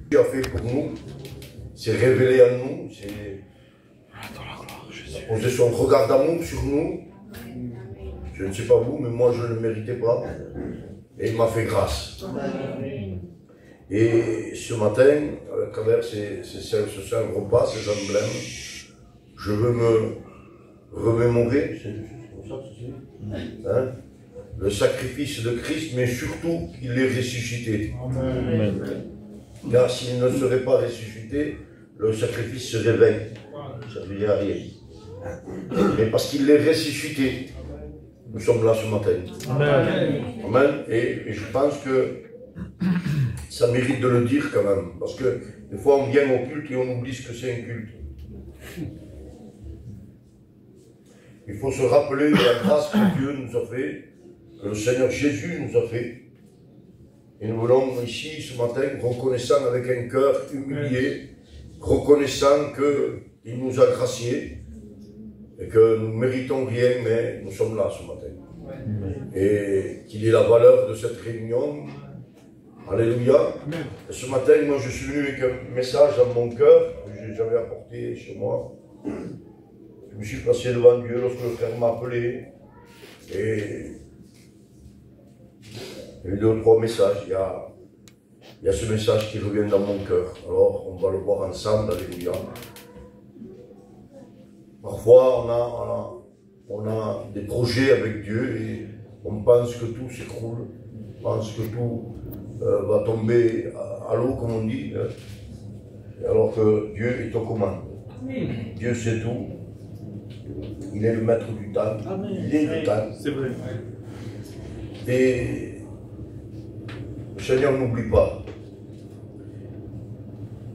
Dieu a fait pour nous, s'est révélé à nous, c'est posé son regard d'amour sur nous. Je ne sais pas vous, mais moi je ne le méritais pas. Et il m'a fait grâce. Et ce matin, à travers ce saint repas, ces emblèmes, je veux me remémorer, hein, le sacrifice de Christ, mais surtout qu'il est ressuscité. Amen. Car s'il ne serait pas ressuscité, le sacrifice serait vain. Ça ne veut dire rien. Mais parce qu'il est ressuscité, nous sommes là ce matin. Amen. Amen. Et je pense que ça mérite de le dire quand même. Parce que des fois on vient au culte et on oublie ce que c'est un culte. Il faut se rappeler de la grâce que Dieu nous a fait, que le Seigneur Jésus nous a fait. Et nous voulons ici, ce matin, reconnaissant avec un cœur humilié, reconnaissant qu'il nous a graciés et que nous ne méritons rien, mais nous sommes là ce matin. Et qu'il ait la valeur de cette réunion. Alléluia. Et ce matin, moi je suis venu avec un message dans mon cœur que j'avais apporté chez moi. Je me suis placé devant Dieu lorsque le frère m'a appelé. Et il y a eu 2 ou 3 messages. Il y a ce message qui revient dans mon cœur. Alors, on va le voir ensemble. Alléluia. Parfois, on a des projets avec Dieu et on pense que tout s'écroule. On pense que tout va tomber à l'eau, comme on dit. Alors que Dieu est aux commandes. Dieu sait tout. Il est le maître du temps. Il est le temps. C'est vrai. Et le Seigneur n'oublie pas.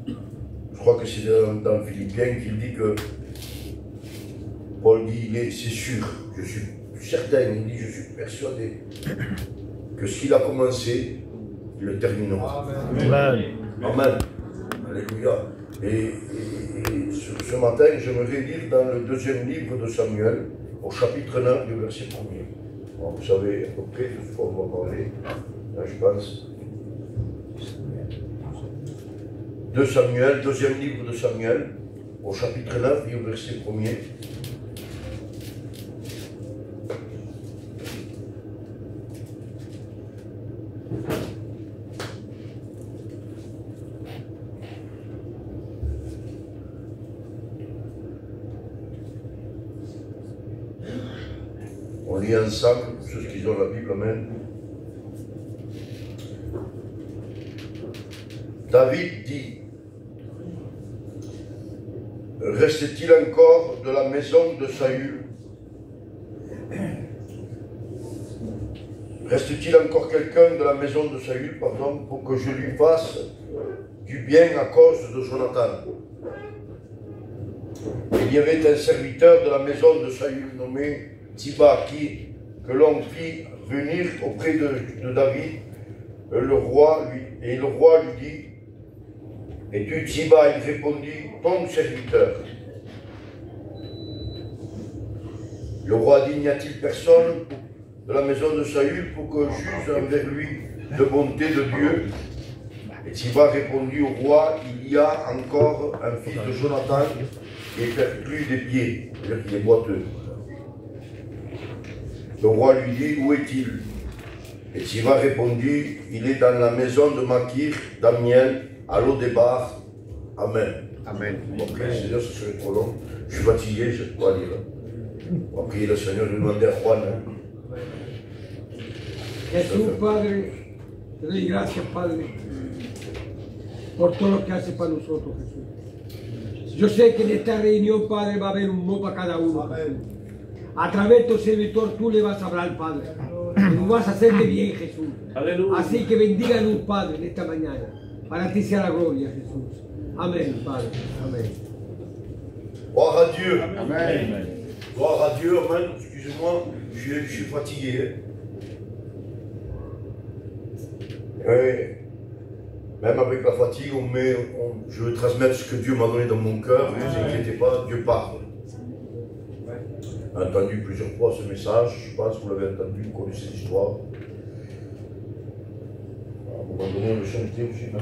Je crois que c'est dans Philippiens qu'il dit que Paul dit, c'est sûr, je suis certain, il dit, je suis persuadé que ce qu'il a commencé, il le terminera. Amen. Amen. Alléluia. Et ce matin, j'aimerais lire dans le 2e livre de Samuel, au chapitre 9, du verset 1er. Bon, vous savez à peu près de ce qu'on va parler, là, je pense. 2 Samuel, 2e livre de Samuel, au chapitre 9 et au verset 1er. On lit ensemble, ceux qui ont la Bible, amen. David dit, reste-t-il encore de la maison de Saül? Reste-t-il encore quelqu'un de la maison de Saül, pardon, pour que je lui fasse du bien à cause de Jonathan? Il y avait un serviteur de la maison de Saül nommé Ziba, que l'on fit venir auprès de David, le roi lui dit, es-tu Ziba? Il répondit, ton serviteur. Le roi dit, n'y a-t-il personne de la maison de Saül pour que juge envers lui de bonté de Dieu? Et Ziba répondit au roi, il y a encore un fils de Jonathan qui est perclus des pieds, c'est-à-dire qu'il est boiteux. Le roi lui dit, où est-il? Et Ziba répondit, il est dans la maison de Makir, d'Amiel, à l'Odébar. Amen. Amen. Bon, Seigneur, ce serait trop long. Je suis fatigué, je ne peux pas lire. On va prier le Seigneur, je vais demander à Juan. Jesús, Padre, te doy gracias, Padre, por todo lo que hace para nosotros, Jesús. Yo sé que en esta reunión, Padre, va a haber un no para cada uno. Amén. A través de tu servidor tú le vas a hablar, Padre. Y nos vas a hacer de bien, Jesús. Aleluya. Así que bendíganos, Padre, en esta mañana. Para ti sea la gloria, Jesús. Amén, Padre. Amén. Gloire à Dieu. Amen. Gloire à Dieu, amen. Excusez-moi, je suis fatigué. Et même avec la fatigue, je veux transmettre ce que Dieu m'a donné dans mon cœur. Ne vous inquiétez pas, Dieu parle. J'ai entendu plusieurs fois ce message, je pense que vous l'avez entendu, vous connaissez l'histoire. À un moment donné, on le chantait aussi, non?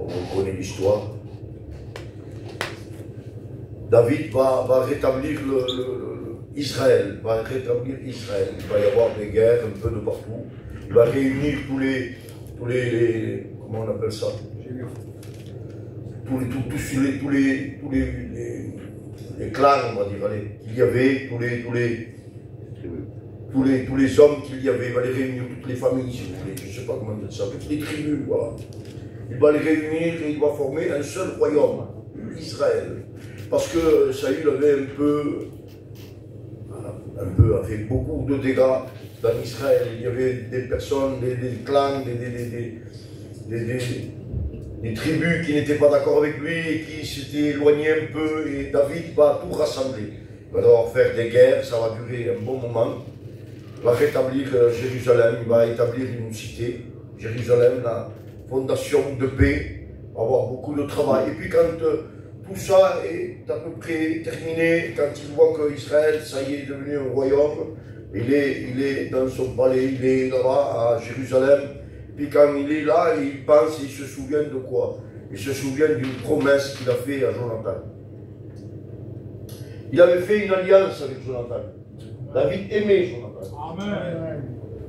on connaît l'histoire. David va rétablir Israël, va rétablir Israël. Il va y avoir des guerres un peu de partout. Il va réunir tous les comment on appelle ça? Tous les clans, on va dire, qu'il y avait, tous les hommes qu'il y avait, il va les réunir, toutes les familles, si vous voulez, je ne sais pas comment dire ça, toutes les tribus, voilà. Il va les réunir et il va former un seul royaume, Israël. Parce que Saül avait un peu fait beaucoup de dégâts dans Israël. Il y avait des personnes, des clans, des tribus qui n'étaient pas d'accord avec lui et qui s'étaient éloignés un peu. Et David va tout rassembler. Il va devoir faire des guerres, ça va durer un bon moment. Il va rétablir Jérusalem, il va établir une cité, Jérusalem, la fondation de paix. Il va avoir beaucoup de travail. Et puis quand tout ça est à peu près terminé, quand il voit qu'Israël, ça y est, devenu un royaume, il est dans son palais, il est là-bas à Jérusalem, puis quand il est là, il pense, il se souvient de quoi? Il se souvient d'une promesse qu'il a faite à Jonathan. Il avait fait une alliance avec Jonathan. David aimait Jonathan. Amen.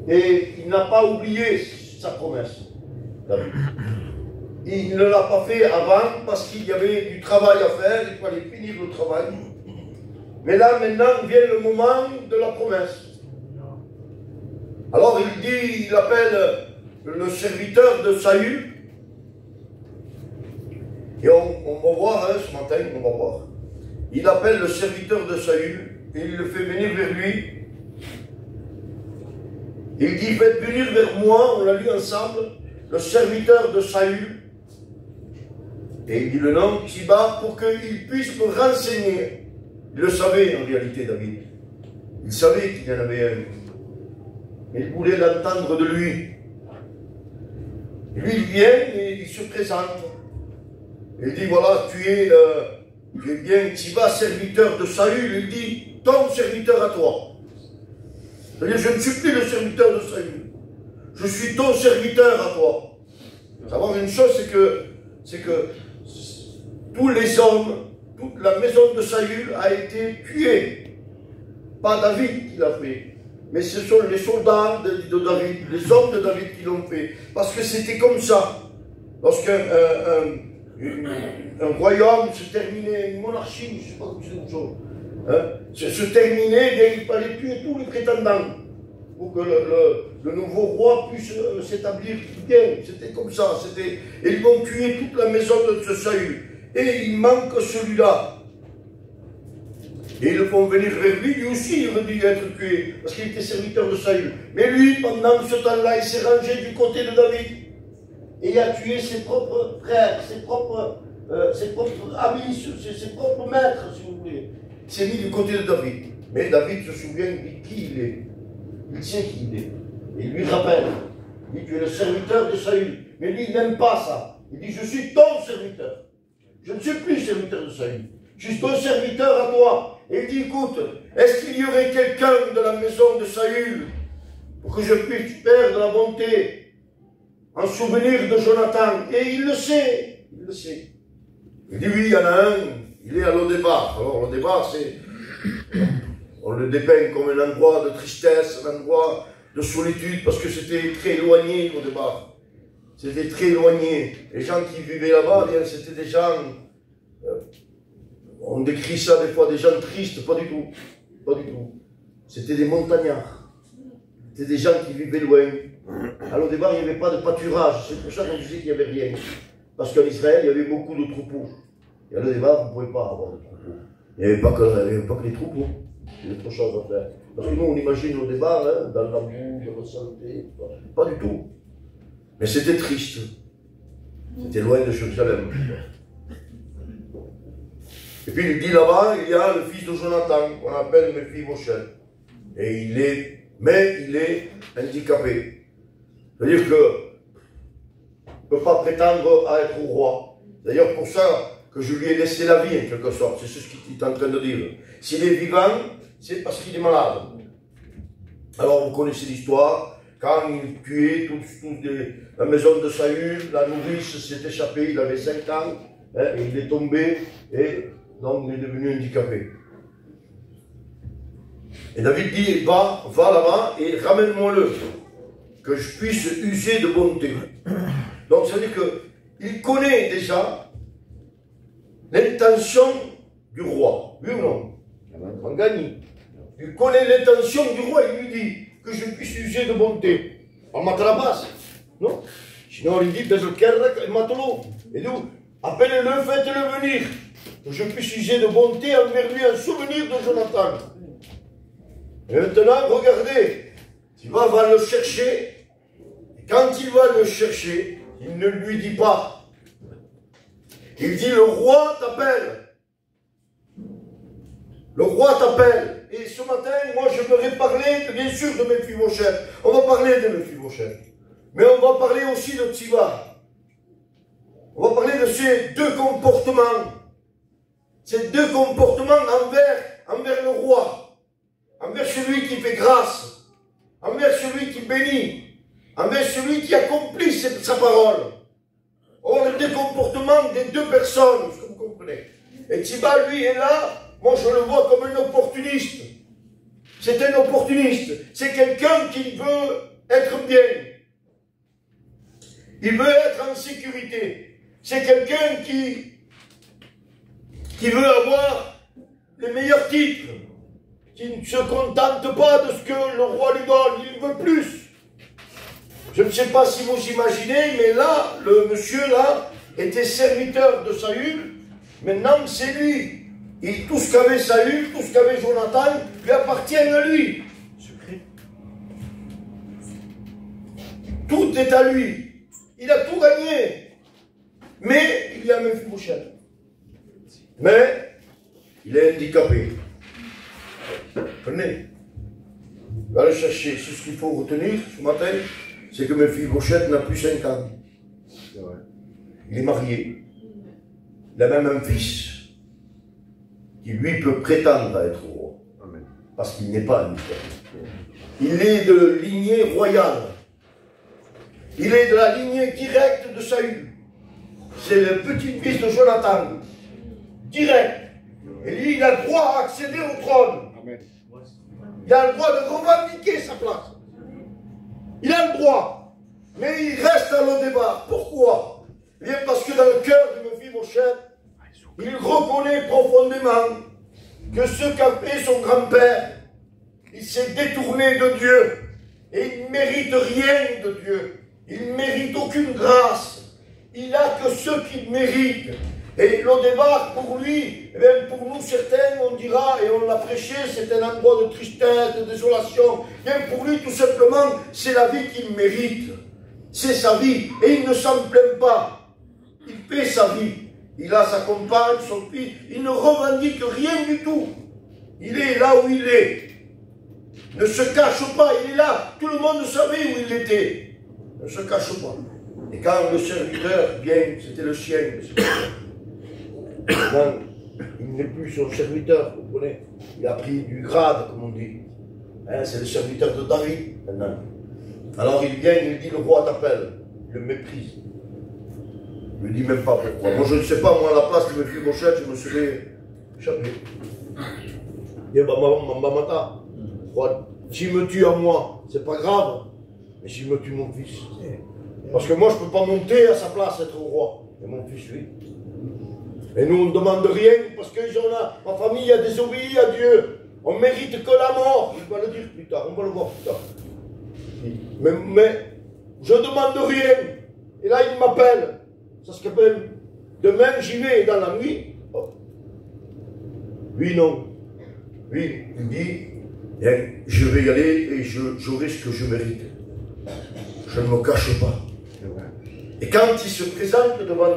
Et il n'a pas oublié sa promesse, David. Il ne l'a pas fait avant parce qu'il y avait du travail à faire, il fallait finir le travail. Mais là, maintenant, vient le moment de la promesse. Alors il appelle le serviteur de Saül. Et on va voir, hein, ce matin, on va voir. Il appelle le serviteur de Saül et il le fait venir vers lui. Il dit, faites venir vers moi, on l'a lu ensemble, le serviteur de Saül. Et il dit le nom Siba pour qu'il puisse me renseigner. Il le savait en réalité, David. Il savait qu'il y en avait un. Il voulait l'entendre de lui. Et lui, il vient et il se présente. Il dit, voilà, tu es bien Siba, serviteur de Saül. Il dit, ton serviteur à toi. C'est-à-dire, je ne suis plus le serviteur de Saül. Je suis ton serviteur à toi. Savoir une chose, c'est que tous les hommes, toute la maison de Saül a été tuée. Pas David qui l'a fait, mais ce sont les soldats de David, les hommes de David qui l'ont fait. Parce que c'était comme ça. Lorsqu'un royaume se terminait, une monarchie, je ne sais pas comment c'est une chose, hein, se terminait, bien, il fallait tuer tous les prétendants pour que le nouveau roi puisse s'établir bien. C'était comme ça. Et ils vont tuer toute la maison de ce Saül. Et il manque celui-là. Et ils le font venir vers lui. Lui aussi, il aurait dû être tué, parce qu'il était serviteur de Saül. Mais lui, pendant ce temps-là, il s'est rangé du côté de David. Et il a tué ses propres frères, ses propres amis, ses propres maîtres, si vous voulez. Il s'est mis du côté de David. Mais David se souvient de qui il est. Il sait qui il est. Et il lui rappelle. Il dit, tu es le serviteur de Saül. Mais lui, il n'aime pas ça. Il dit, je suis ton serviteur. Je ne suis plus serviteur de Saül. Je suis ton serviteur à toi. Et il dit, écoute, est-ce qu'il y aurait quelqu'un de la maison de Saül pour que je puisse faire de la bonté en souvenir de Jonathan? Et il le sait. Il le sait. Il dit, oui, il y en a un. Il est à Lo-Débar. Alors, Lo-Débar, c'est... On le dépeint comme un endroit de tristesse, un endroit de solitude, parce que c'était très éloigné au départ. C'était très éloigné. Les gens qui vivaient là-bas, c'était des gens, on décrit ça des fois, des gens tristes, pas du tout. Pas du tout. C'était des montagnards. C'était des gens qui vivaient loin. Alors au départ, il n'y avait pas de pâturage. C'est pour ça qu'on disait qu'il n'y avait rien. Parce qu'en Israël, il y avait beaucoup de troupeaux. Et à au départ, vous ne pouvez pas avoir de troupeaux. Il n'y avait pas que les troupeaux. Il y a autre chose à faire. Parce que nous, on imagine au départ, hein, dans la boue, dans la santé, pas du tout. Mais c'était triste. C'était loin de Jérusalem. Et puis il dit là-bas, il y a le fils de Jonathan, qu'on appelle Mephibosheth. Et il est handicapé. C'est-à-dire que ne peut pas prétendre à être roi. D'ailleurs, pour ça que je lui ai laissé la vie, en quelque sorte. C'est ce qu'il est en train de dire. S'il est vivant, c'est parce qu'il est malade. Alors, vous connaissez l'histoire. quand il tuait la maison de Saül, la nourrice s'est échappée, il avait 5 ans, hein, et il est tombé, et donc il est devenu handicapé. Et David dit, va là-bas et ramène-moi-le, que je puisse user de bonté. Donc ça veut dire qu'il connaît déjà l'intention du roi, oui ou non? On gagne. Il connaît l'intention du roi, il lui dit que je puisse user de bonté. On mate la base, non? Sinon il dit, mate-le. Et donc, appelez-le, faites-le venir, que je puisse user de bonté envers lui en souvenir de Jonathan. Et maintenant, regardez, il va le chercher, et quand il va le chercher, il ne lui dit pas. Il dit, le roi t'appelle. Le roi t'appelle. Et ce matin, moi, j'aimerais parler, bien sûr, de Mephibosheth. On va parler de Mephibosheth. Mais on va parler aussi de Tsiba. On va parler de ces deux comportements. Ces deux comportements envers le roi. Envers celui qui fait grâce. Envers celui qui bénit. Envers celui qui accomplit sa parole. Or, le deux comportements des deux personnes, est-ce que vous comprenez? Et Tsiba, lui, est là. Moi, je le vois comme un opportuniste. C'est un opportuniste. C'est quelqu'un qui veut être bien. Il veut être en sécurité. C'est quelqu'un qui veut avoir les meilleurs titres. Qui ne se contente pas de ce que le roi lui donne. Il veut plus. Je ne sais pas si vous imaginez, mais là, le monsieur là était serviteur de Saül. Maintenant, c'est lui. Et tout ce qu'avait Saül, tout ce qu'avait Jonathan, lui appartient à lui. Tout est à lui. Il a tout gagné. Mais il y a Mephibosheth. Mais il est handicapé. Prenez. Va le chercher. C'est ce qu'il faut retenir ce matin. C'est que Mephibosheth n'a plus 5 ans. Il est marié. Il a même un fils qui lui peut prétendre à être roi. Amen. Parce qu'il n'est pas handicapé. Il est de lignée royale. Il est de la lignée directe de Saül. C'est le petit-fils de Jonathan. Direct. Et lui, il a le droit à accéder au trône. Amen. Il a le droit de revendiquer sa place. Il a le droit. Mais il reste dans le débat. Pourquoi? Bien parce que dans le cœur de Mephibosheth, il reconnaît profondément que ce qu'a fait son grand-père, il s'est détourné de Dieu. Et il ne mérite rien de Dieu. Il ne mérite aucune grâce. Il n'a que ce qu'il mérite. Et le débat, pour lui, eh bien, pour nous certains, on dira, et on l'a prêché, c'est un endroit de tristesse, de désolation. Bien, pour lui, tout simplement, c'est la vie qu'il mérite. C'est sa vie. Et il ne s'en plaint pas. Il fait sa vie. Il a sa compagne, son fils. Il ne revendique rien du tout. Il est là où il est. Ne se cache pas, il est là. Tout le monde savait où il était. Ne se cache pas. Et quand le serviteur vient, c'était le sien. Maintenant, il n'est plus son serviteur, vous comprenez. Il a pris du grade, comme on dit. Hein, c'est le serviteur de David, maintenant. Alors il vient, il dit, le roi t'appelle. Il le méprise. Il ne dit même pas pourquoi. Moi, je ne sais pas, moi, à la place de Mephibosheth, je me serais échappé. Il dit, Mamata, s'il me tue à moi, c'est pas grave. Mais s'il me tue mon fils, parce que moi, je ne peux pas monter à sa place, être roi. Et mon fils, lui. Et nous, on ne demande rien, parce que ma famille a désobéi à Dieu. On ne mérite que la mort. Il va le dire plus tard, on va le voir plus tard. Mais je ne demande rien. Et là, il m'appelle. Ça se rappelle. Demain, j'y vais dans la nuit. Oh. Lui, non. Lui, il dit, je vais y aller et j'aurai ce que je mérite. Je ne me cache pas. Et quand il se présente devant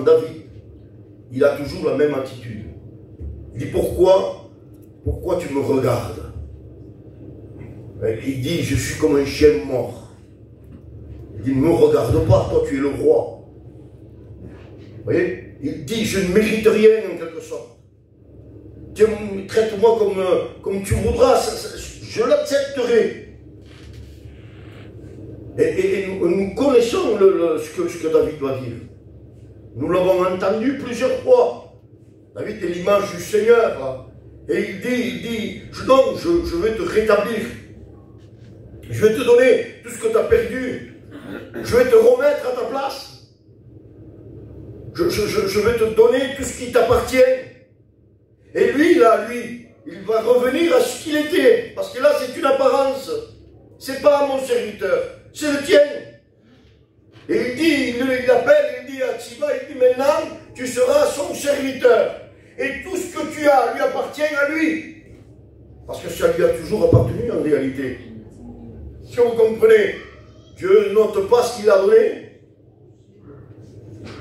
David, il a toujours la même attitude. Il dit, pourquoi tu me regardes? Il dit, je suis comme un chien mort. Il dit, ne me regarde pas, toi tu es le roi. Vous voyez? Il dit, je ne mérite rien en quelque sorte. Traite-moi comme tu voudras, je l'accepterai. Et nous connaissons ce que David doit dire. Nous l'avons entendu plusieurs fois. David est l'image du Seigneur. Hein. Et il dit, non, je vais te rétablir. Je vais te donner tout ce que tu as perdu. Je vais te remettre à ta place. Je vais te donner tout ce qui t'appartient. Et lui, il va revenir à ce qu'il était. Parce que là, c'est une apparence. C'est pas mon serviteur, c'est le tien. Et il dit, il appelle, il dit à Tsiba, il dit maintenant, tu seras son serviteur. Et tout ce que tu as lui appartient à lui. Parce que ça lui a toujours appartenu en réalité. Si vous comprenez, Dieu note pas ce qu'il a donné.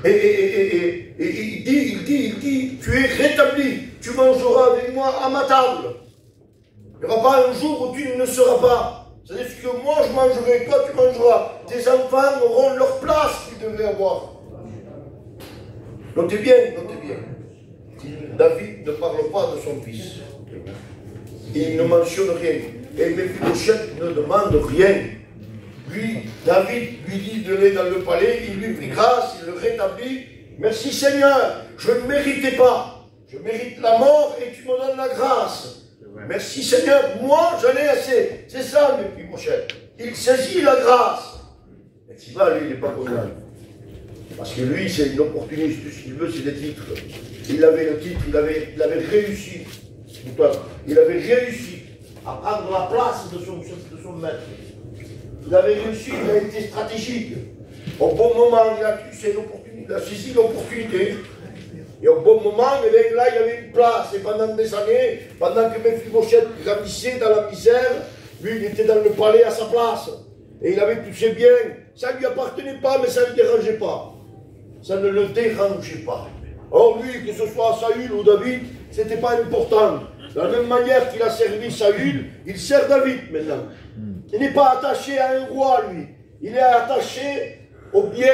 Et il dit, tu es rétabli, tu mangeras avec moi à ma table. Il n'y aura pas un jour où tu ne seras pas. C'est-à-dire que moi je mangerai, toi tu mangeras. Tes enfants auront leur place qu'ils devaient avoir. Notez bien, notez bien. David ne parle pas de son fils. Il ne mentionne rien. Et Méphibosheth ne demande rien. Lui, David lui dit de aller dans le palais, il lui prie grâce, il le rétablit. Merci Seigneur, je ne méritais pas. Je mérite la mort et tu me donnes la grâce. Merci Seigneur, moi j'en ai assez. C'est ça Méphibosheth. Il saisit la grâce. Et Tsiba, lui, il n'est pas content. Parce que lui, c'est une opportuniste. Tout ce qu'il veut, c'est des titres. Il avait le titre, il avait réussi. Il avait réussi à prendre la place de son maître. Il avait réussi, il a été stratégique. Au bon moment, il a saisi l'opportunité. Et au bon moment, et bien, là, il y avait une place. Et pendant des années, pendant que Méphibosheth grandissait dans la misère, lui, il était dans le palais à sa place. Et il avait tous ses biens. Ça ne lui appartenait pas, mais ça ne le dérangeait pas. Ça ne le dérangeait pas. Or, lui, que ce soit Saül ou David, ce n'était pas important. De la même manière qu'il a servi Saül, il sert David maintenant. Il n'est pas attaché à un roi, lui. Il est attaché au bien.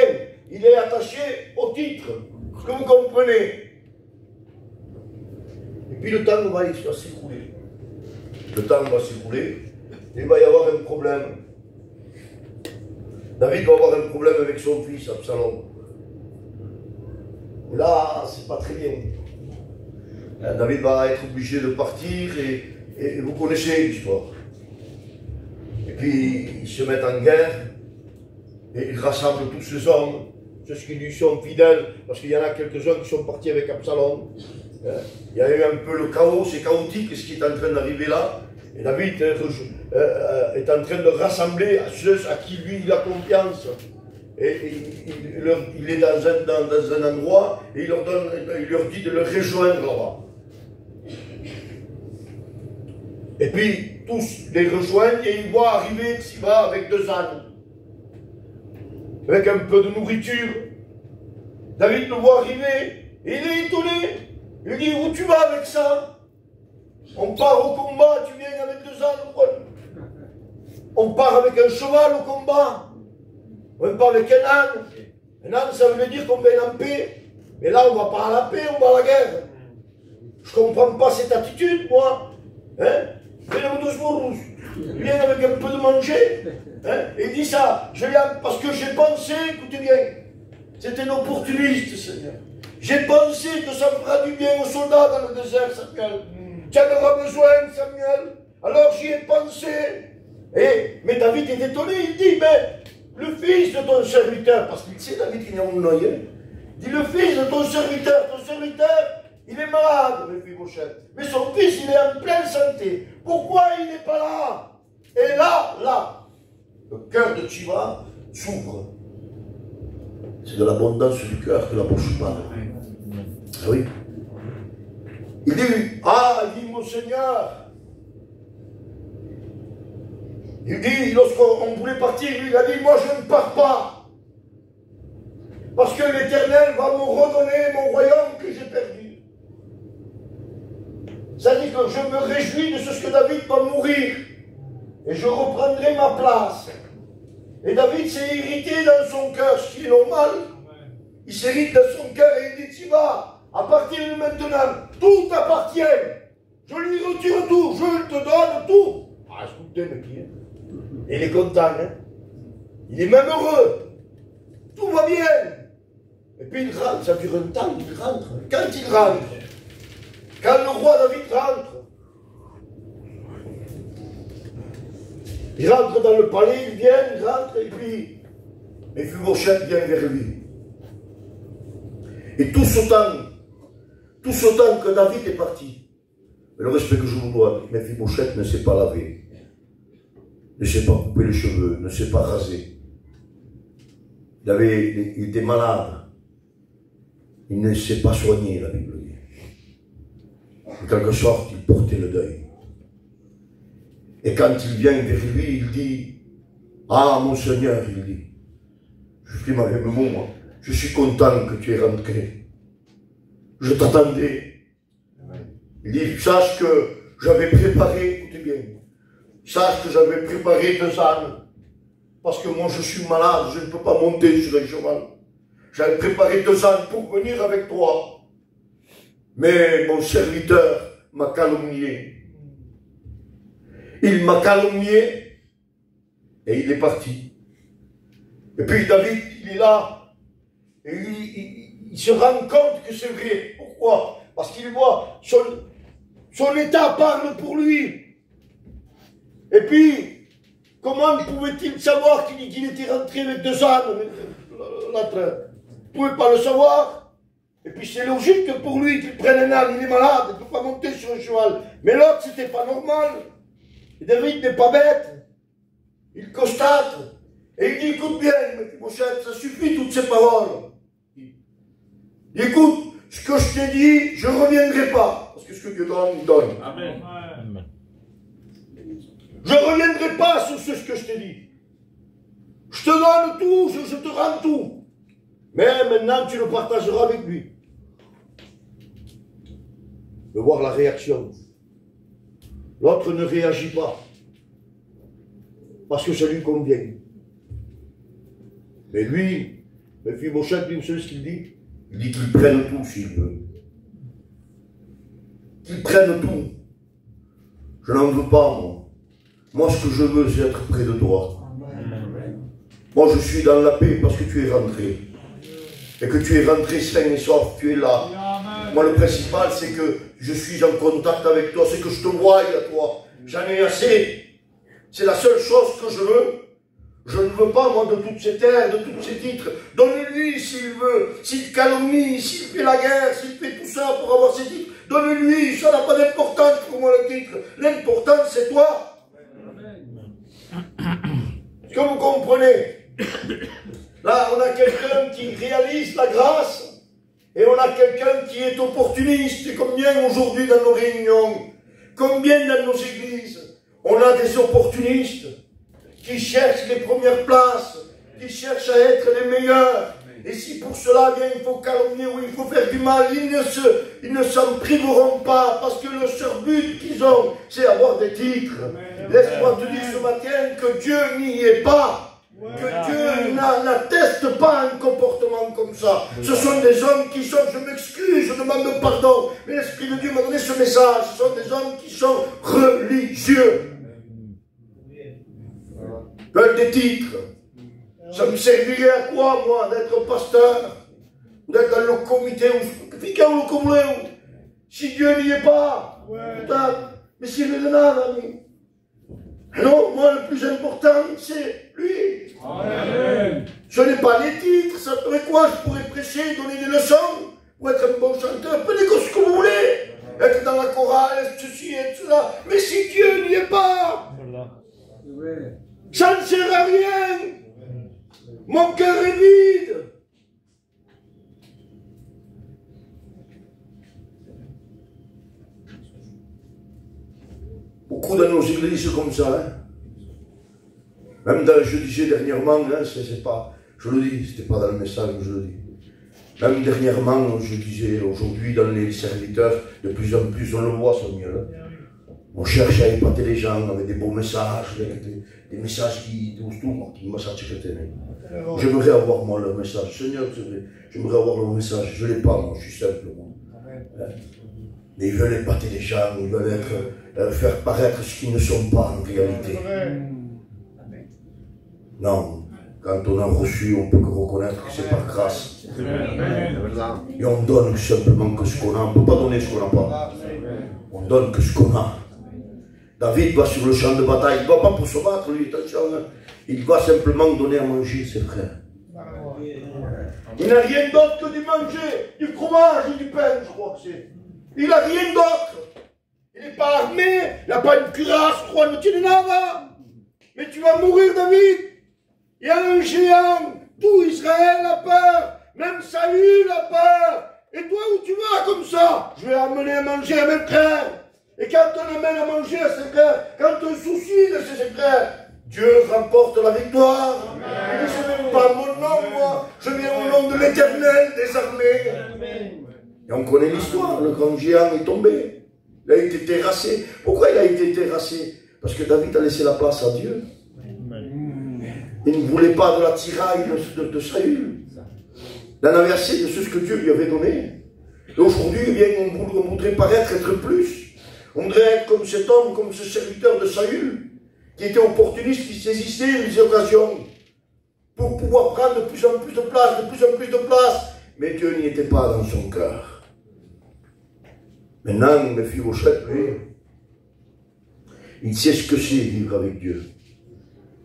Il est attaché au titre. Est-ce que vous comprenez? Et puis le temps va s'écouler. Le temps va s'écouler. Il va y avoir un problème. David va avoir un problème avec son fils, Absalom. Et là, c'est pas très bien. David va être obligé de partir et vous connaissez l'histoire. Et puis, ils se mettent en guerre et ils rassemblent tous ces hommes, ceux qui lui sont fidèles, parce qu'il y en a quelques-uns qui sont partis avec Absalom. Il y a eu un peu le chaos, c'est chaotique ce qui est en train d'arriver là. Et David est en train de rassembler ceux à qui lui il a confiance. Et il est dans un endroit et il leur dit de le rejoindre là-bas. Et puis tous les rejoignent et ils voient arriver Tsiba avec 2 ânes. Avec un peu de nourriture. David le voit arriver et il est étonné. Il dit, où tu vas avec ça? On part au combat, tu viens avec 2 ânes. On part avec un cheval au combat. On part avec un âne. Un âne, ça veut dire qu'on vient en paix. Mais là, on ne va pas à la paix, on va à la guerre. Je ne comprends pas cette attitude, moi. Hein? Il vient avec un peu de manger. Hein? Et il dit ça. Parce que j'ai pensé, écoutez bien, c'est un opportuniste, Seigneur. J'ai pensé que ça fera du bien aux soldats dans le désert, Samuel. Tu en auras besoin, Samuel. Alors j'y ai pensé. Mais David est étonné, il dit, mais le fils de ton serviteur, parce qu'il sait David qu'il y a un noyé, il dit, le fils de ton serviteur, il est malade, Méphibosheth. Mais son fils, il est en pleine santé. Pourquoi il n'est pas là? Et là, le cœur de Tsiba s'ouvre. C'est de l'abondance du cœur que la bouche parle. Ah oui. Il dit, mon Seigneur. Il dit, lorsqu'on voulait partir, lui, il a dit, moi je ne pars pas. Parce que l'Éternel va me redonner mon royaume que j'ai perdu. Ça dit que je me réjouis de ce que David va mourir. Et je reprendrai ma place. Et David s'est irrité dans son cœur, ce qui est normal. Il s'irrite dans son cœur et il dit, Tsiba, à partir de maintenant, tout t'appartient. Je lui retire tout, je te donne tout. Ah, écoutez, mais qui est? Il est content, hein? Il est même heureux. Tout va bien. Et puis il rentre, ça dure un temps, il rentre. Quand il rentre, quand le roi David rentre, il rentre dans le palais, il vient, il rentre, et puis Mephibosheth vient vers lui. Et tout ce temps que David est parti, le respect que je vous dois, Mephibosheth ne s'est pas lavé, ne s'est pas coupé les cheveux, ne s'est pas rasé. Il était malade. Il ne s'est pas soigné, la Bible dit. En quelque sorte, il portait le deuil. Et quand il vient vers lui, il dit, ah, mon Seigneur, il dit, je dis avec le mot, moi, je suis content que tu es rentré. Je t'attendais. Il dit, sache que j'avais préparé, écoutez bien, sache que j'avais préparé 2 ânes. Parce que moi je suis malade, je ne peux pas monter sur un cheval. J'avais préparé 2 ânes pour venir avec toi. Mais mon serviteur m'a calomnié. Il m'a calomnié et il est parti. Et puis David, il est là. Et il se rend compte que c'est vrai. Pourquoi? Parce qu'il voit son état parle pour lui. Et puis, comment pouvait-il savoir qu'il était rentré avec 2 ânes? Il ne pouvait pas le savoir. Et puis c'est logique pour lui qu'il prenne un âne, il est malade, il ne peut pas monter sur un cheval. Mais l'autre, c'était pas normal. Et David n'est pas bête. Il constate. Et il dit, écoute bien, Mephibosheth, ça suffit toutes ces paroles. Il dit, écoute, ce que je t'ai dit, je ne reviendrai pas. Parce que ce que Dieu donne, il donne. Amen. Je ne reviendrai pas sur ce que je t'ai dit. Je te donne tout, je te rends tout. Mais maintenant, tu le partageras avec lui. De voir la réaction. L'autre ne réagit pas. Parce que ça lui convient. Mais lui, Mephibosheth, une seule ce qu'il dit. Il dit qu'il prenne tout s'il veut. Qu'il prenne tout. Je n'en veux pas, moi. Moi, ce que je veux, c'est être près de toi. Moi, je suis dans la paix parce que tu es rentré. Et que tu es rentré sain et sauf, tu es là. Moi, le principal, c'est que je suis en contact avec toi, c'est que je te voie à toi. J'en ai assez. C'est la seule chose que je veux. Je ne veux pas, moi, de toutes ces terres, de tous ces titres. Donne-lui s'il veut, s'il calomnie, s'il fait la guerre, s'il fait tout ça pour avoir ses titres. Donne-lui, ça n'a pas d'importance pour moi le titre. L'important, c'est toi. Est-ce que vous comprenez? Là, on a quelqu'un qui réalise la grâce et on a quelqu'un qui est opportuniste. Et combien aujourd'hui dans nos réunions, combien dans nos églises, on a des opportunistes qui cherchent les premières places, qui cherchent à être les meilleurs. Et si pour cela, bien, il faut calomnier ou il faut faire du mal, ils ne s'en priveront pas parce que le seul but qu'ils ont, c'est avoir des titres. Laisse-moi te dire ce matin que Dieu n'y est pas. Que Dieu n'atteste pas un comportement comme ça. Ce sont des hommes qui sont, je m'excuse, je demande pardon, mais l'Esprit de Dieu m'a donné ce message. Ce sont des hommes qui sont religieux. Veulent des titres. Ça me servirait à quoi, moi, d'être pasteur, d'être dans le comité, si Dieu n'y est pas, mais s'il est là, ami. Non, moi, le plus important, c'est lui. Amen. Je n'ai pas les titres, ça ferait quoi? Je pourrais prêcher, donner des leçons, ou être un bon chanteur, peu ce que vous voulez, être dans la chorale, ceci et cela. Mais si Dieu n'y est pas, ça ne sert à rien. Mon cœur est vide. Beaucoup dans nos églises comme ça. Hein. Même dans, je disais dernièrement, hein, c'est pas, je le dis, c'était pas dans le message que je le dis. Même dernièrement, je disais, aujourd'hui dans les serviteurs, de plus en plus on le voit, Samuel. On cherche à épater les gens avec des beaux messages, des messages qui me satisfont. J'aimerais avoir moi leur message. Seigneur, j'aimerais avoir leur message. Je ne l'ai pas, moi, je suis simple. Moi. Mais ils veulent épater les gens, ils veulent faire paraître ce qu'ils ne sont pas en réalité. Non, quand on a reçu, on peut que reconnaître que c'est par grâce. Et on donne simplement que ce qu'on a. On ne peut pas donner ce qu'on n'a pas. On donne que ce qu'on a. David va sur le champ de bataille, il ne va pas pour se battre, lui, attention. Il va simplement donner à manger ses frères. Il n'a rien d'autre que du manger, du fromage et du pain, je crois que c'est. Il n'a rien d'autre. Il n'est pas armé, il n'a pas une cuirasse, trois ne tiennent nada. Mais tu vas mourir, David. Il y a un géant, tout Israël a peur, même Saül a peur. Et toi, où tu vas comme ça? Je vais amener à manger à mes frères. Et quand on amène à manger à ses frères, quand on soucie de ses frères, Dieu remporte la victoire. Et je ne viens pas mon nom, moi. Je viens au nom de l'Éternel des armées. Et on connaît l'histoire. Le grand géant est tombé. Il a été terrassé. Pourquoi il a été terrassé? Parce que David a laissé la place à Dieu. Il ne voulait pas de la tiraille de Saül. Il en avait assez de ce que Dieu lui avait donné. Et aujourd'hui, eh bien, on voudrait paraître être plus. On voudrait être comme cet homme, comme ce serviteur de Saül, qui était opportuniste, qui saisissait les occasions pour pouvoir prendre de plus en plus de place, de plus en plus de place. Mais Dieu n'y était pas dans son cœur. Maintenant, Mephibosheth, lui, il sait ce que c'est vivre avec Dieu.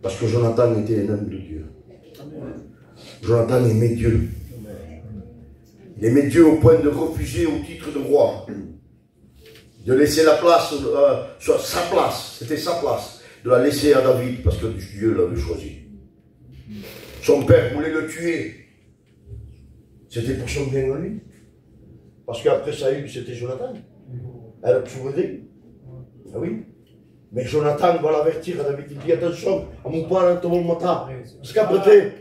Parce que Jonathan était un homme de Dieu. Jonathan aimait Dieu. Il aimait Dieu au point de refuser au titre de roi. De laisser la place, sa place, c'était sa place, de la laisser à David parce que Dieu l'avait choisi. Son père voulait le tuer. C'était pour son bien à lui. Parce qu'après Saül, c'était Jonathan. Elle a toujours aidé. Ah oui. Mais Jonathan va l'avertir à David. Il dit attention, à mon père, tout le monde m'attend. Parce qu'après,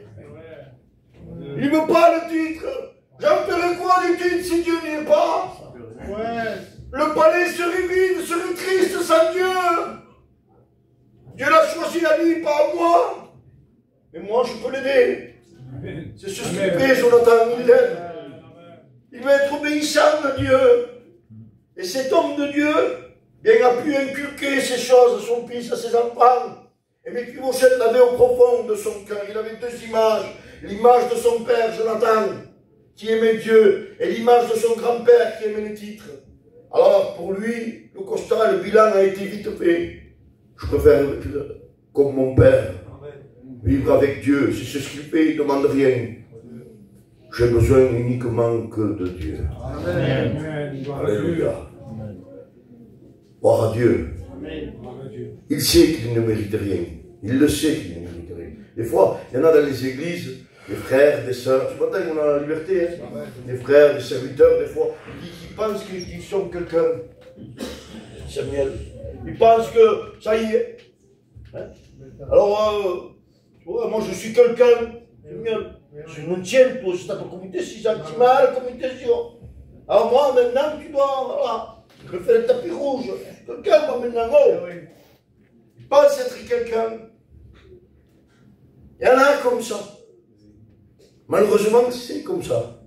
il ne veut pas le titre. J'en ferai quoi du titre si Dieu n'y est pas? Le palais serait vide, serait triste sans Dieu. Dieu l'a choisi à lui, pas à moi. Mais moi, je peux l'aider. C'est ce qu'il fait, Jonathan. Il l'aime. Il va être obéissant à Dieu. Et cet homme de Dieu, bien, a pu inculquer ces choses à son fils, à ses enfants. Et Mephibosheth l'avait au profond de son cœur. Il avait deux images. L'image de son père, Jonathan, qui aimait Dieu, et l'image de son grand-père qui aimait les titres. Alors, pour lui, le constat, le bilan a été vite fait. Je préfère comme mon père, vivre avec Dieu. C'est ce qu'il fait, il ne demande rien. J'ai besoin uniquement que de Dieu. Amen. Alléluia. Gloire à Dieu. Il sait qu'il ne mérite rien. Il le sait qu'il ne mérite rien. Des fois, il y en a dans les églises, des frères, des sœurs, ce matin on a la liberté, hein, des frères, des serviteurs, des fois, qui pensent qu'ils sont quelqu'un. Samuel. Ils pensent que ça y est. Hein? Alors, moi je suis quelqu'un. Je me tiens pour cette comité si gentil-mal, communication. Alors moi maintenant tu dois, voilà, je fais le tapis rouge. Je suis quelqu'un moi maintenant. Oh. Ils pensent être quelqu'un. Il y en a comme ça. Malheureusement, c'est comme ça.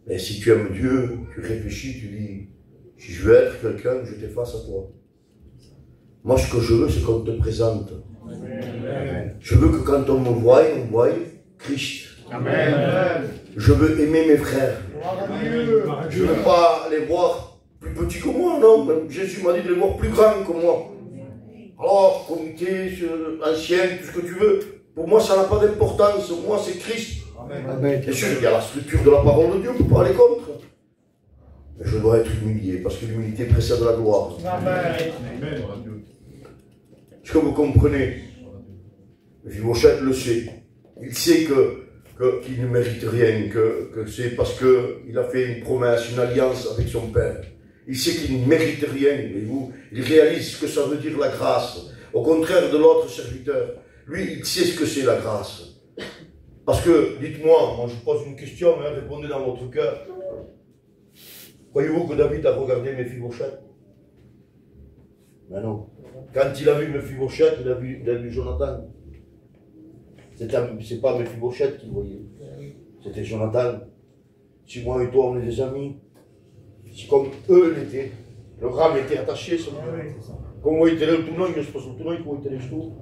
Mais si tu aimes Dieu, tu réfléchis, tu dis, si je veux être quelqu'un, je t'efface à toi. Moi, ce que je veux, c'est qu'on te présente. Amen. Je veux que quand on voie Christ. Amen. Je veux aimer mes frères. Je ne veux pas les voir plus petits que moi, non. Même Jésus m'a dit de les voir plus grands que moi. Alors, comité, ancien, tout ce que tu veux, pour moi, ça n'a pas d'importance. Moi, c'est Christ. Amen. Bien sûr, il y a la structure de la parole de Dieu, on ne peut pas aller contre. Mais je dois être humilié, parce que l'humilité précède la gloire. Amen. Est-ce que vous comprenez? Mephibosheth le sait. Il sait qu'il ne mérite rien, que c'est parce qu'il a fait une promesse, une alliance avec son père. Il sait qu'il ne mérite rien, il réalise ce que ça veut dire la grâce. Au contraire de l'autre serviteur, lui, il sait ce que c'est la grâce. Parce que, dites-moi, moi je pose une question, hein, répondez dans votre cœur. Croyez-vous que David a regardé Mephibosheth? Ben non. Quand il a vu Mephibosheth, il a vu Jonathan. C'est pas Mephibosheth qu'il voyait, c'était Jonathan. Si moi et toi on est des amis, C'est comme eux l'étaient. Le rame était attaché sur lui. Comme vous étiez le tournoi, je pense que le tournoi, vous étiez les tout.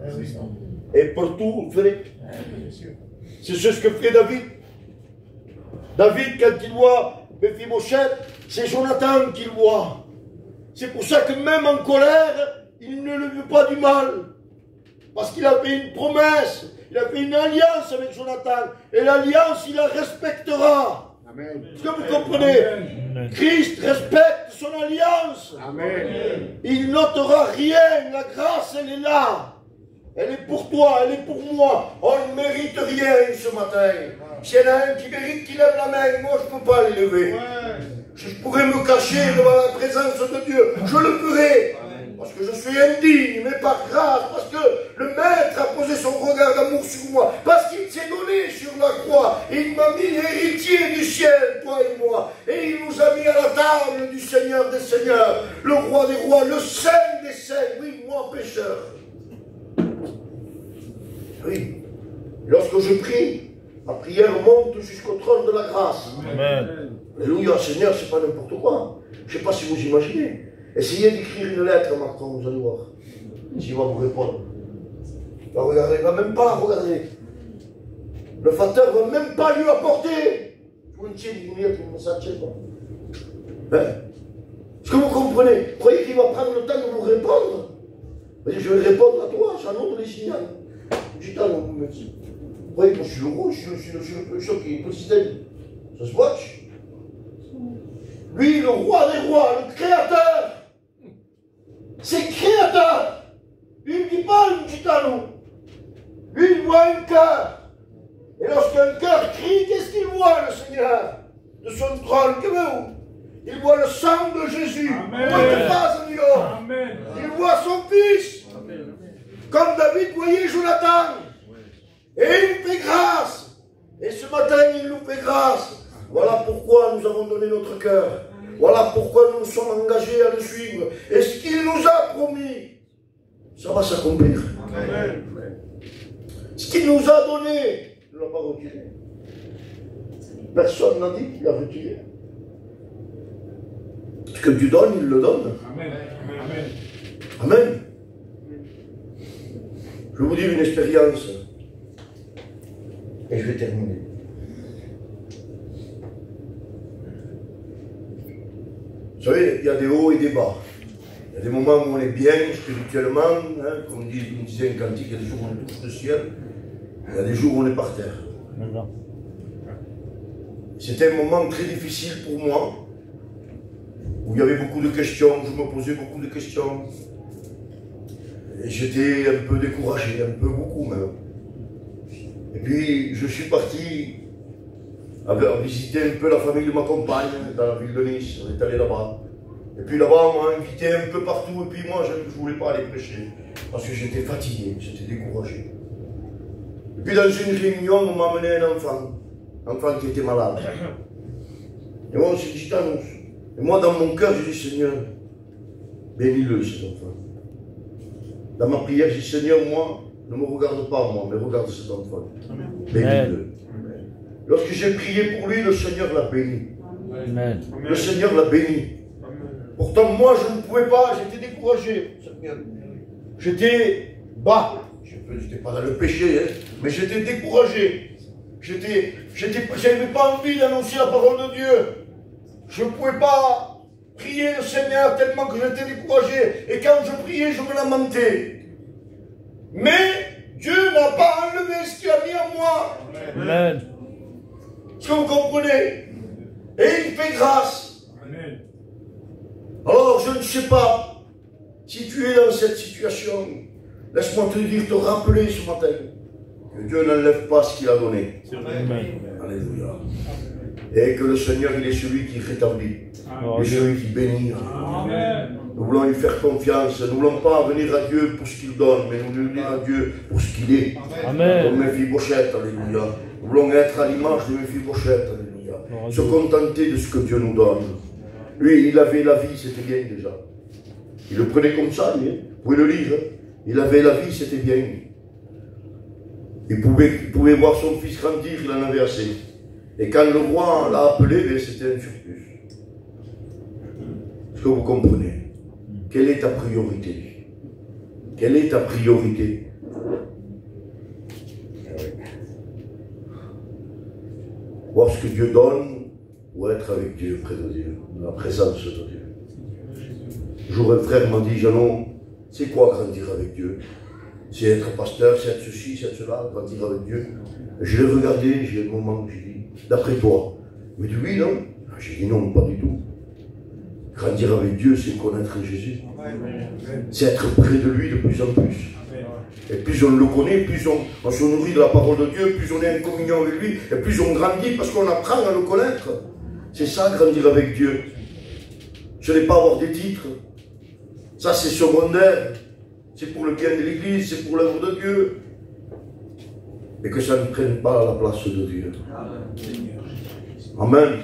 Et partout, vous ferez. C'est ce que fait David. David, quand il voit Mephibosheth, c'est Jonathan qu'il voit. C'est pour ça que même en colère, il ne lui veut pas du mal. Parce qu'il a fait une promesse, il a fait une alliance avec Jonathan. Et l'alliance, il la respectera. Amen. Est-ce que vous comprenez? Amen. Christ respecte son alliance. Amen. Il n'ôtera rien. La grâce, elle est là. Elle est pour toi, elle est pour moi. On ne mérite rien ce matin. S'il y en a un qui mérite qu'il lève la main, moi je ne peux pas l'élever. Je pourrais me cacher devant la présence de Dieu. Je le ferai. Parce que je suis indigne, mais par grâce, parce que le Maître a posé son regard d'amour sur moi, parce qu'il s'est donné sur la croix, il m'a mis héritier du ciel, toi et moi, et il nous a mis à la table du Seigneur des Seigneurs, le Roi des Rois, le Saint des Saints, oui, moi pécheur. Oui, lorsque je prie, ma prière monte jusqu'au trône de la grâce. Amen. Alléluia, Seigneur, c'est pas n'importe quoi. Je ne sais pas si vous imaginez. Essayez d'écrire une lettre à Macron, vous allez voir. S'il va vous répondre. Ben, regardez, il ne va même pas regarder. Le facteur ne va même pas lui apporter. Vous ne savez pas. Est-ce que vous comprenez? Vous croyez qu'il va prendre le temps de vous répondre? Je vais répondre à toi, j'annonce les signaux. Gitan, vous me dites. Vous croyez que je suis le roi, je suis le choc qui est le système. Ça se watch. Lui, le roi des rois, le créateur. C'est créateur. Lui, il ne dit pas une gitano. Lui, il voit un cœur. Et lorsqu'un cœur crie, qu'est-ce qu'il voit, le Seigneur? De son trône, que veut-vous? Il voit le sang de Jésus. Amen. Il voit son fils. Amen. Comme David voyait Jonathan. Et il fait grâce. Et ce matin, il nous fait grâce. Voilà pourquoi nous avons donné notre cœur. Voilà pourquoi nous nous sommes engagés à le suivre. Et ce qu'il nous a promis, ça va s'accomplir. Ce qu'il nous a donné, il ne l'a pas retiré. Personne n'a dit qu'il l'a retiré. Ce que tu donnes, il le donne. Amen. Amen. Je vais vous dire une expérience. Et je vais terminer. Vous savez, il y a des hauts et des bas. Il y a des moments où on est bien spirituellement, hein, comme disait un cantique, il y a des jours où on touche le ciel, il y a des jours où on est par terre. C'était un moment très difficile pour moi, où il y avait beaucoup de questions, je me posais beaucoup de questions. Et j'étais un peu découragé, un peu beaucoup même. Et puis je suis parti visiter un peu la famille de ma compagne dans la ville de Nice, on est allé là-bas. Et puis là-bas, on m'a invité un peu partout, et puis moi, je ne voulais pas aller prêcher, parce que j'étais fatigué, j'étais découragé. Et puis dans une réunion, on m'a amené un enfant qui était malade. Et moi, on s'est dit, et moi, dans mon cœur, j'ai dit, Seigneur, bénis-le, cet enfant. Dans ma prière, j'ai dit, Seigneur, moi, ne me regarde pas, moi, mais regarde cet enfant. Bénis-le. Lorsque j'ai prié pour lui, le Seigneur l'a béni. Amen. Le Seigneur l'a béni. Pourtant, moi, je ne pouvais pas, j'étais découragé. J'étais bas. Je n'étais pas dans le péché, hein, mais j'étais découragé. Je n'avais pas envie d'annoncer la parole de Dieu. Je ne pouvais pas prier le Seigneur tellement que j'étais découragé. Et quand je priais, je me lamentais. Mais Dieu n'a pas enlevé ce qu'il a mis en moi. Amen. Est-ce que vous comprenez? Et il fait grâce. Amen. Alors, je ne sais pas si tu es dans cette situation. Laisse-moi te dire, te rappeler ce matin que Dieu n'enlève pas ce qu'il a donné. Amen. Alléluia. Et que le Seigneur, il est celui qui rétablit. Il est celui qui bénit. Amen. Nous voulons lui faire confiance. Nous ne voulons pas venir à Dieu pour ce qu'il donne, mais nous voulons venir à Dieu pour ce qu'il est. Amen. Comme Mephibosheth, alléluia. Nous voulons être à l'image de Mephibosheth, alléluia. Se contenter de ce que Dieu nous donne. Lui, il avait la vie, c'était bien déjà. Il le prenait comme ça, vous pouvez le lire. Il avait la vie, c'était bien. Il pouvait voir son fils grandir, il en avait assez. Et quand le roi l'a appelé, c'était un surplus. Est-ce que vous comprenez? Quelle est ta priorité? Quelle est ta priorité? Voir ce que Dieu donne ou être avec Dieu, près de Dieu, dans la présence de Dieu. Un jour, un frère m'a dit, Jeannot, c'est quoi grandir avec Dieu? C'est être pasteur, c'est être ceci, c'est être cela, grandir avec Dieu. Je l'ai regardé, j'ai un moment, j'ai dit, d'après toi? Il m'a dit oui, non? J'ai dit non, pas du tout. Grandir avec Dieu, c'est connaître Jésus. C'est être près de lui de plus en plus. Et plus on le connaît, plus on se nourrit de la parole de Dieu, plus on est en communion avec lui, et plus on grandit parce qu'on apprend à le connaître. C'est ça, grandir avec Dieu. Ce n'est pas avoir des titres. Ça, c'est secondaire. C'est pour le bien de l'Église, c'est pour l'œuvre de Dieu. Et que ça ne prenne pas la place de Dieu. Amen.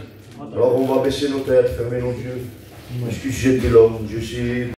Alors on va baisser nos têtes, fermer nos yeux. Puisque j'étais l'homme, je sais.